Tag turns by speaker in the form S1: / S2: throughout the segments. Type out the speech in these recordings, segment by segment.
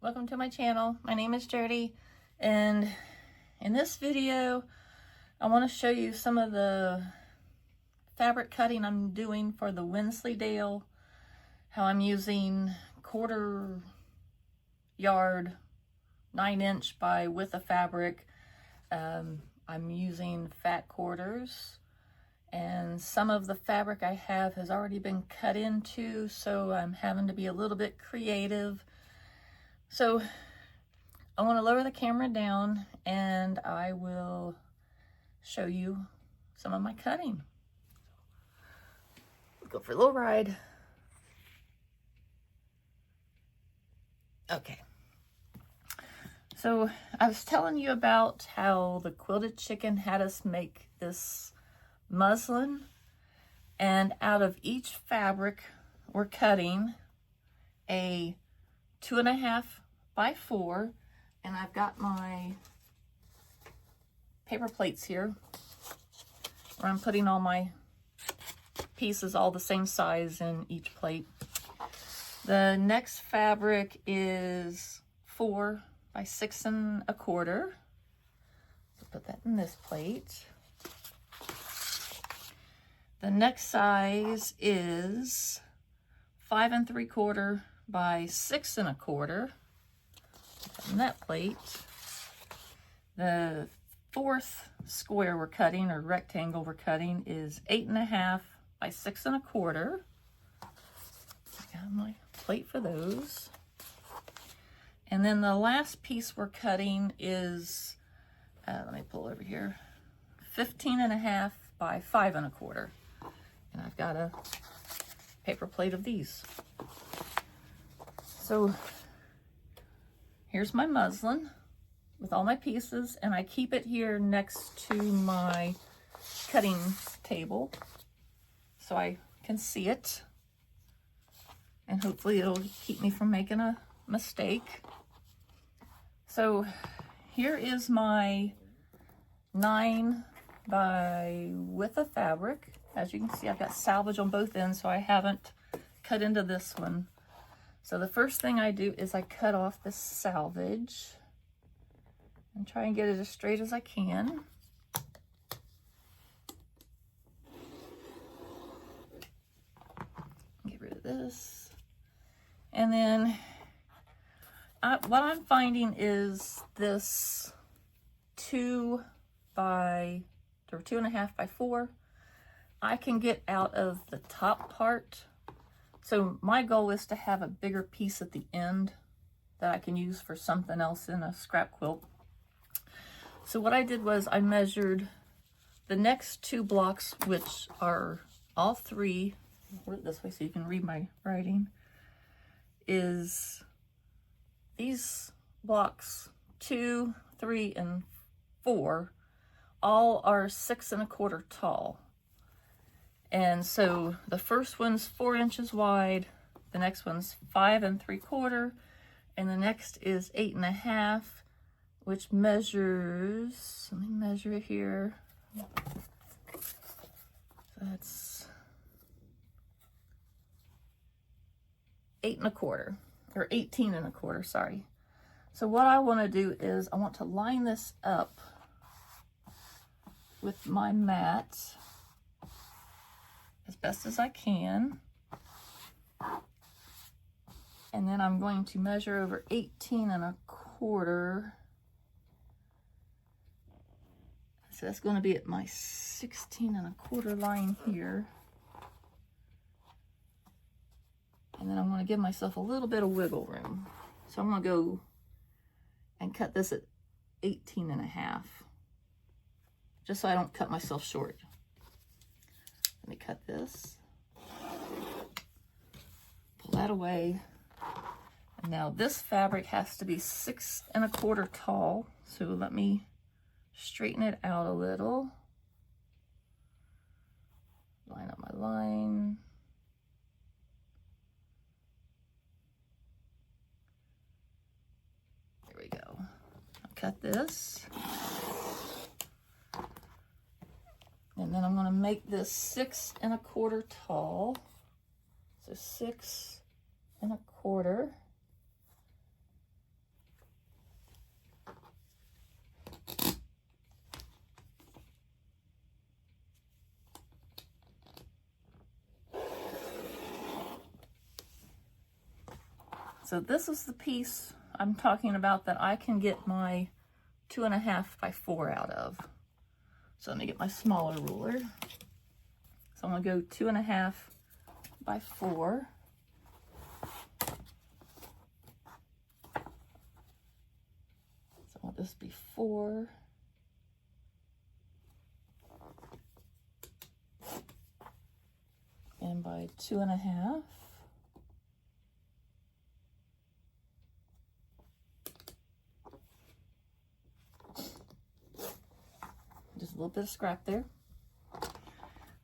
S1: Welcome to my channel. My name is Jody, and in this video I want to show you some of the fabric cutting I'm doing for the Wensleydale, how I'm using 1/4 yard 9" by width of fabric. I'm using fat quarters, and some of the fabric I have has already been cut into, so I'm having to be a little bit creative. So I want to lower the camera down and I will show you some of my cutting. Let's go for a little ride. Okay. So I was telling you about how the Quilted Chicken had us make this muslin, and out of each fabric we're cutting a 2.5 by 4, and I've got my paper plates here where I'm putting all my pieces all the same size in each plate. The next fabric is 4 by 6.25. So put that in this plate. The next size is 5.75 by 6.25. On that plate. The fourth square we're cutting, or rectangle we're cutting, is 8.5 by 6.25. I got my plate for those. And then the last piece we're cutting is, let me pull over here, 15.5 by 5.25. And I've got a paper plate of these. So here's my muslin with all my pieces, and I keep it here next to my cutting table so I can see it, and hopefully it'll keep me from making a mistake. So here is my 9 by width of fabric. As you can see, I've got salvage on both ends, so I haven't cut into this one. So the first thing I do is I cut off the salvage and try and get it as straight as I can. Get rid of this. And then what I'm finding is this 2.5 by 4, I can get out of the top part. So my goal is to have a bigger piece at the end that I can use for something else in a scrap quilt. So what I did was I measured the next 2 blocks, which are all 3, I'll put it this way so you can read my writing, is these blocks 2, 3, and 4 all are 6.25 tall. And so the first one's 4 inches wide, the next one's 5.75, and the next is 8.5, which measures, let me measure it here. That's 8.25, or 18.25, sorry. So what I want to do is I want to line this up with my mat as best as I can, and then I'm going to measure over 18.25. So that's going to be at my 16.25 line here, and then I'm going to give myself a little bit of wiggle room. So I'm going to go and cut this at 18.5, just so I don't cut myself short. Let me cut this, pull that away. And now this fabric has to be 6.25 tall, so let me straighten it out a little. Line up my line. There we go. I'll cut this. And then I'm going to make this 6.25 tall. So 6.25. So this is the piece I'm talking about that I can get my 2.5 by 4 out of. So let me get my smaller ruler. So I'm gonna go 2.5 by 4. So I'll just be 4. And by 2.5. Just a little bit of scrap there.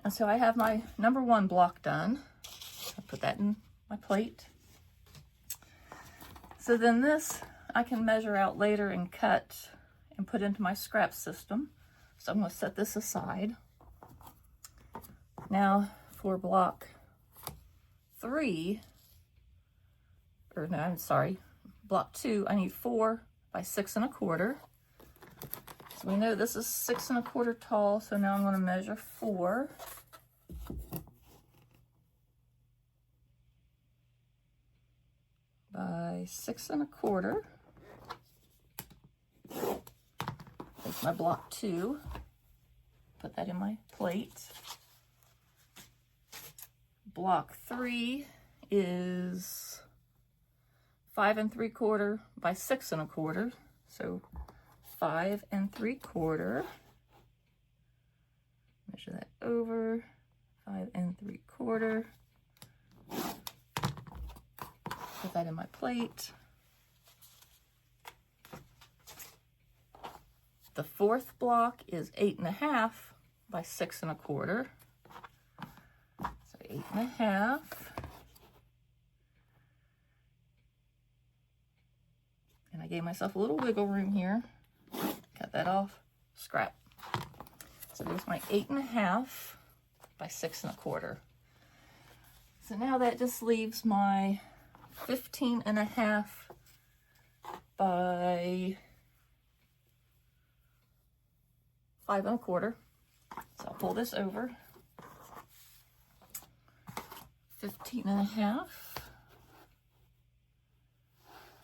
S1: And so I have my number 1 block done. I'll put that in my plate. So then this I can measure out later and cut and put into my scrap system. So I'm going to set this aside. Now for block 3, or no, I'm sorry, block 2, I need 4 by 6.25. So we know this is 6.25 tall, so now I'm going to measure 4. By 6.25. There's my block 2. Put that in my plate. Block 3 is 5 3/4 by 6.25. So 5 3/4. Measure that over. 5 3/4. Put that in my plate. The 4th block is 8.5 by 6.25. So 8.5. And I gave myself a little wiggle room here. Cut that off. Scrap. So there's my 8.5 by 6.25. So now that just leaves my 15.5 by 5.25. So I'll pull this over. 15.5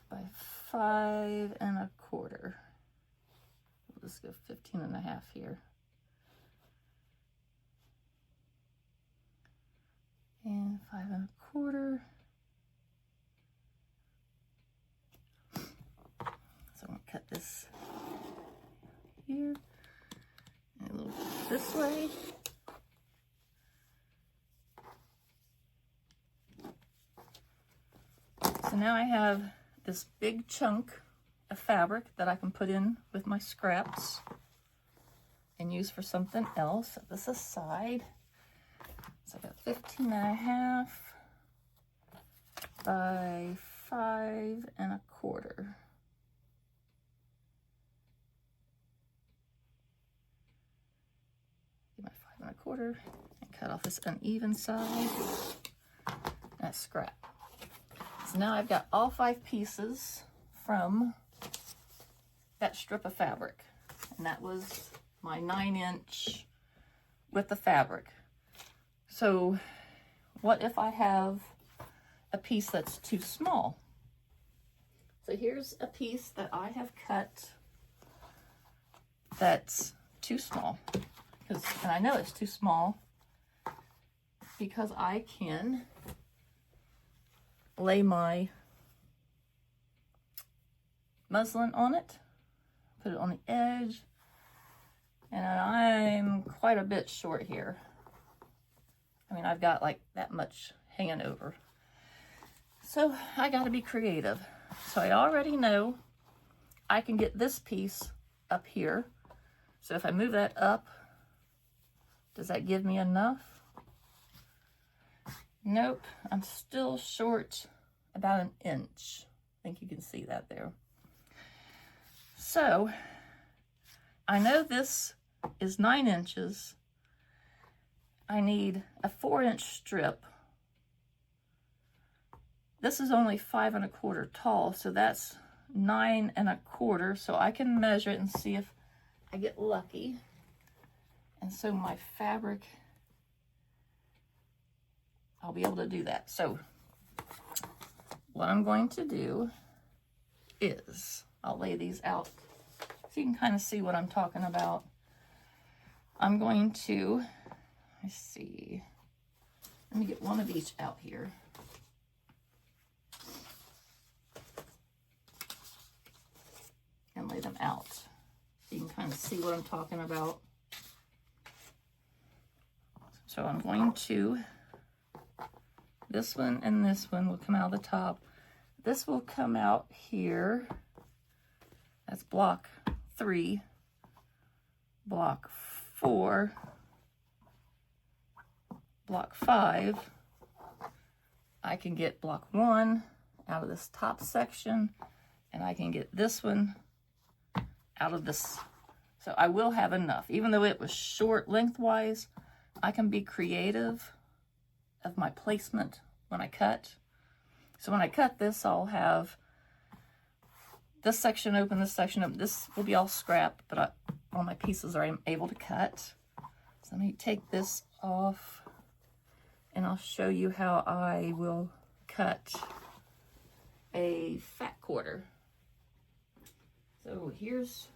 S1: by 5.25. We'll just go 15.5 here. And 5.25. So I'm going to cut this here and a little bit this way. So now I have this big chunk of fabric that I can put in with my scraps and use for something else. Set this aside. So I got 15.5 by 5.25. Get my 5.25 and cut off this uneven side. That's scrap. So now I've got all 5 pieces from that strip of fabric. And that was my 9-inch with the fabric. So what if I have a piece that's too small? So here's a piece that I have cut that's too small. And I know it's too small because I can lay my muslin on it, put it on the edge, and I'm quite a bit short here. I mean, I've got like that much hanging over. So I got to be creative. So I already know I can get this piece up here. So if I move that up, does that give me enough? Nope, I'm still short about 1 inch. I think you can see that there. So I know this is 9 inches. I need a 4-inch strip. This is only 5.25 tall, so that's 9.25. So I can measure it and see if I get lucky. And so my fabric, I'll be able to do that. So what I'm going to do is, I'll lay these out so you can kind of see what I'm talking about. I'm going to, let's see, let me get one of each out here. And lay them out so you can kind of see what I'm talking about. So I'm going to, this one and this one will come out of the top. This will come out here. That's block 3, block 4, block 5. I can get block 1 out of this top section, and I can get this one out of this. So I will have enough. Even though it was short lengthwise, I can be creative of my placement when I cut. So when I cut this, I'll have this section open, this section open. This will be all scrap, but all my pieces are able to cut. So let me take this off and I'll show you how I will cut a fat quarter. So here's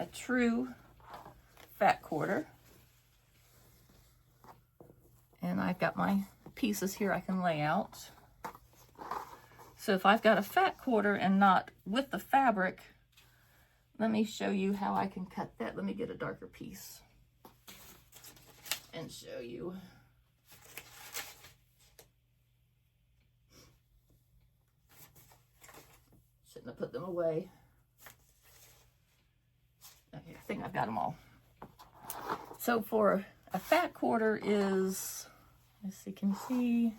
S1: a true fat quarter. And I've got my pieces here I can lay out. So if I've got a fat quarter and not with the fabric, let me show you how I can cut that. Let me get a darker piece and show you. Shouldn't have put them away. Okay, I think I've got them all. So for a fat quarter is, let's see, can you see?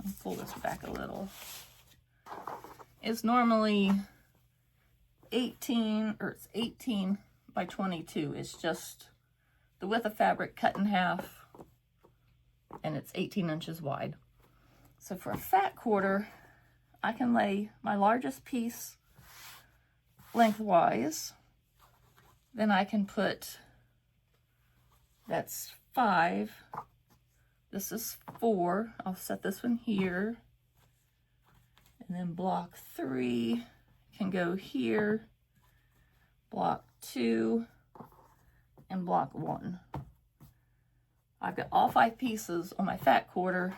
S1: I'll pull this back a little. It's normally 18 by 22. It's just the width of fabric cut in half, and it's 18 inches wide. So for a fat quarter, I can lay my largest piece lengthwise. Then I can put, that's 5. This is 4. I'll set this one here. And then block 3 can go here. Block 2 and block 1. I've got all 5 pieces on my fat quarter,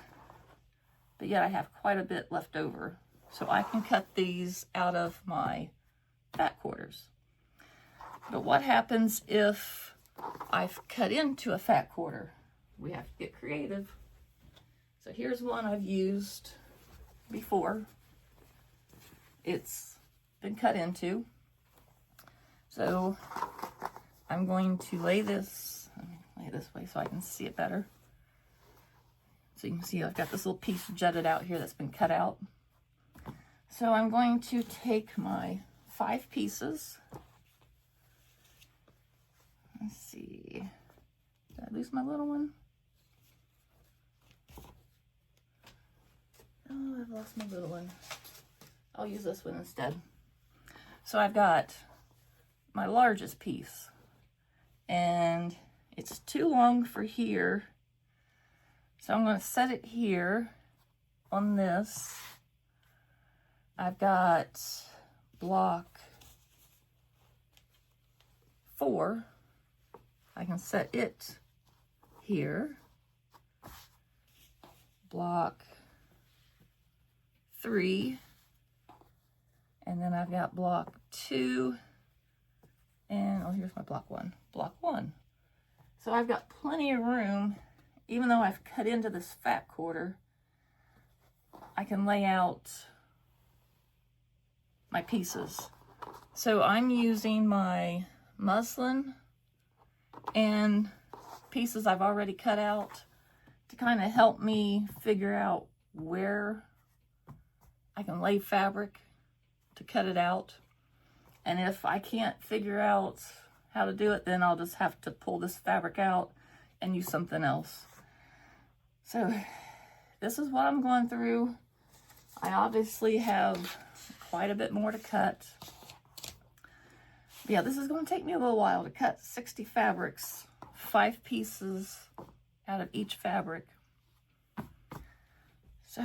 S1: but yet I have quite a bit left over. So I can cut these out of my fat quarters. But what happens if I've cut into a fat quarter? We have to get creative. So here's one I've used before. It's been cut into. So I'm going to lay this, let me lay this way so I can see it better. So you can see I've got this little piece jutted out here that's been cut out. So I'm going to take my 5 pieces. Let's see, did I lose my little one? Oh, I've lost my little one. I'll use this one instead. So I've got my largest piece, and it's too long for here. So I'm going to set it here on this. I've got block 4. I can set it here. Block 3. And then I've got block 2. And, oh, here's my block 1. Block 1. So I've got plenty of room. Even though I've cut into this fat quarter, I can lay out my pieces. So I'm using my muslin and pieces I've already cut out to kind of help me figure out where I can lay fabric to cut it out. And if I can't figure out how to do it, then I'll just have to pull this fabric out and use something else. So this is what I'm going through. I obviously have quite a bit more to cut. Yeah, this is going to take me a little while to cut 60 fabrics, 5 pieces out of each fabric. So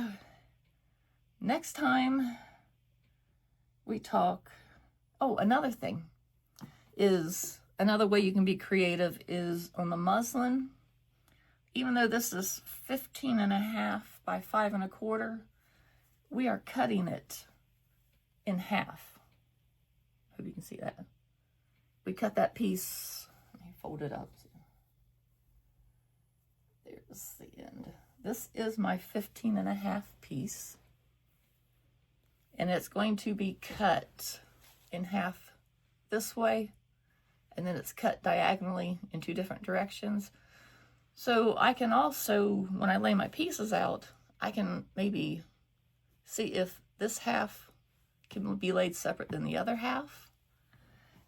S1: next time we talk, oh, another thing is, another way you can be creative is on the muslin. Even though this is 15.5 by 5.25, we are cutting it in half. Hope you can see that. We cut that piece, let me fold it up. There's the end. This is my 15.5 piece, and it's going to be cut in half this way, and then it's cut diagonally in 2 different directions. So I can also, when I lay my pieces out, I can maybe see if this half can be laid separate than the other half.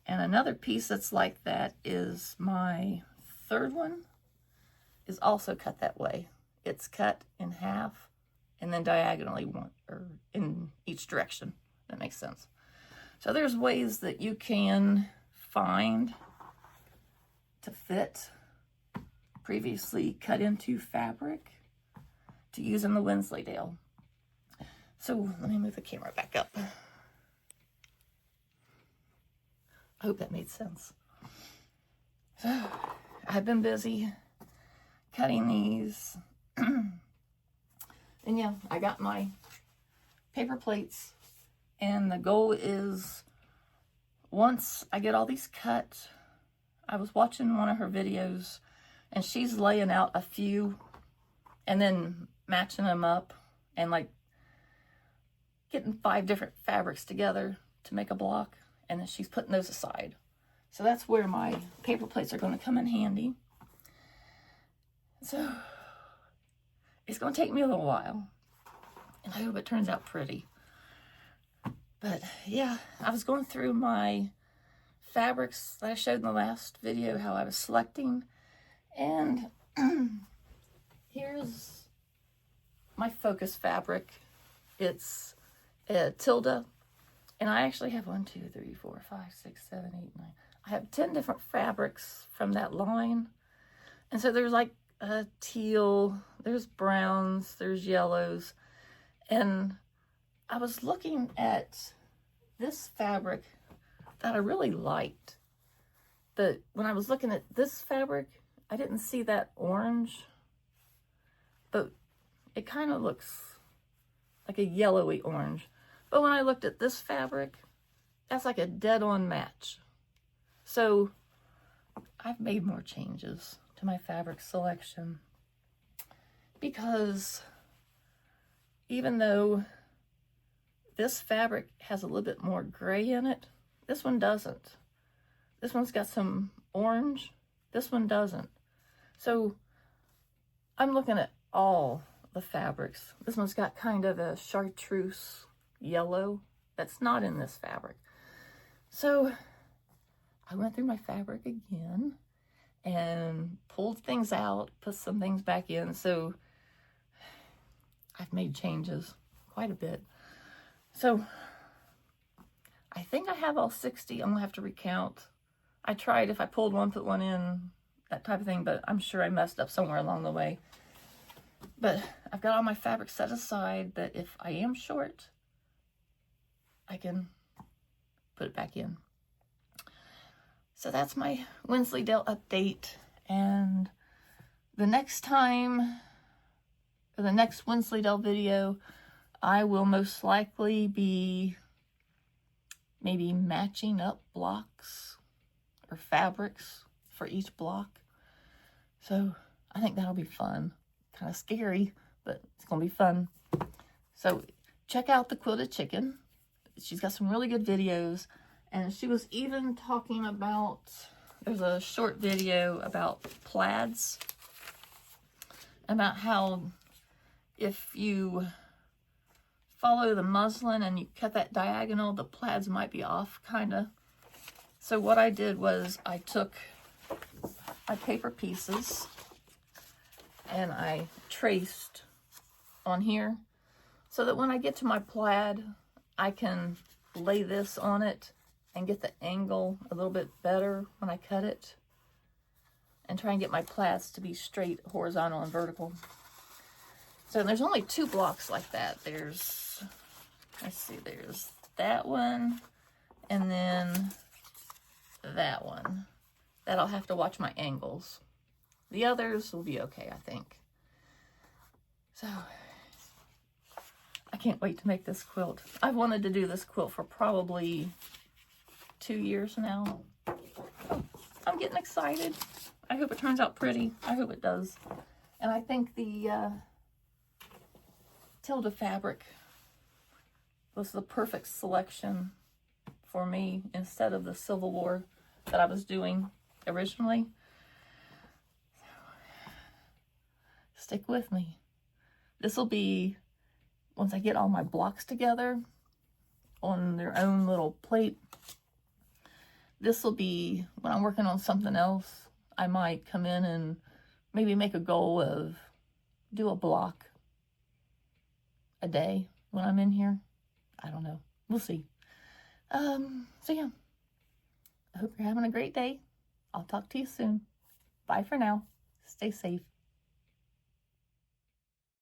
S1: And another piece that's like that is my third one, is also cut that way. It's cut in half and then diagonally one, or in each direction. That makes sense. So there's ways that you can find to fit previously cut into fabric to use in the Wensleydale. So let me move the camera back up. I hope that made sense. So I've been busy cutting these. And yeah, I got my paper plates, and the goal is, once I get all these cut, I was watching one of her videos and she's laying out a few and then matching them up and like getting 5 different fabrics together to make a block, and then she's putting those aside. So that's where my paper plates are going to come in handy. So it's going to take me a little while, and I hope it turns out pretty. But yeah, I was going through my fabrics that I showed in the last video, how I was selecting, and here's my focus fabric. It's a Tilda, and I actually have 1, 2, 3, 4, 5, 6, 7, 8, 9. I have 10 different fabrics from that line. And so there's like a teal, there's browns, there's yellows. And I was looking at this fabric that I really liked. But when I was looking at this fabric, I didn't see that orange, but it kind of looks like a yellowy orange. But when I looked at this fabric, that's like a dead-on match. So I've made more changes to my fabric selection, because even though this fabric has a little bit more gray in it, this one doesn't. This one's got some orange, this one doesn't. So I'm looking at all the fabrics. This one's got kind of a chartreuse yellow that's not in this fabric. So I went through my fabric again and pulled things out, put some things back in. So I've made changes quite a bit. So I think I have all 60. I'm gonna have to recount. I tried, if I pulled one, put one in, that type of thing, but I'm sure I messed up somewhere along the way. But I've got all my fabric set aside that if I am short, I can put it back in. So that's my Wensleydale update. And the next time, for the next Wensleydale video, I will most likely be maybe matching up blocks or fabrics for each block. So I think that'll be fun. Kind of scary, but it's gonna be fun. So check out the Quilted Chicken. She's got some really good videos, and she was even talking about, there's a short video about plaids, about how if you follow the muslin and you cut that diagonal, the plaids might be off, kind of. So what I did was I took my paper pieces and I traced on here so that when I get to my plaid, I can lay this on it and get the angle a little bit better when I cut it, and try and get my plaids to be straight, horizontal, and vertical. So there's only 2 blocks like that. There's that one, and then that one. That I'll have to watch my angles. The others will be okay, I think. So, I can't wait to make this quilt. I've wanted to do this quilt for probably 2 years now. Oh, I'm getting excited. I hope it turns out pretty. I hope it does. And I think the Tilda fabric was the perfect selection for me instead of the Civil War that I was doing originally. Stick with me. This will be, once I get all my blocks together on their own little plate, this will be, when I'm working on something else, I might come in and maybe make a goal of do a block a day when I'm in here. I don't know. We'll see. So yeah, I hope you're having a great day. I'll talk to you soon. Bye for now. Stay safe.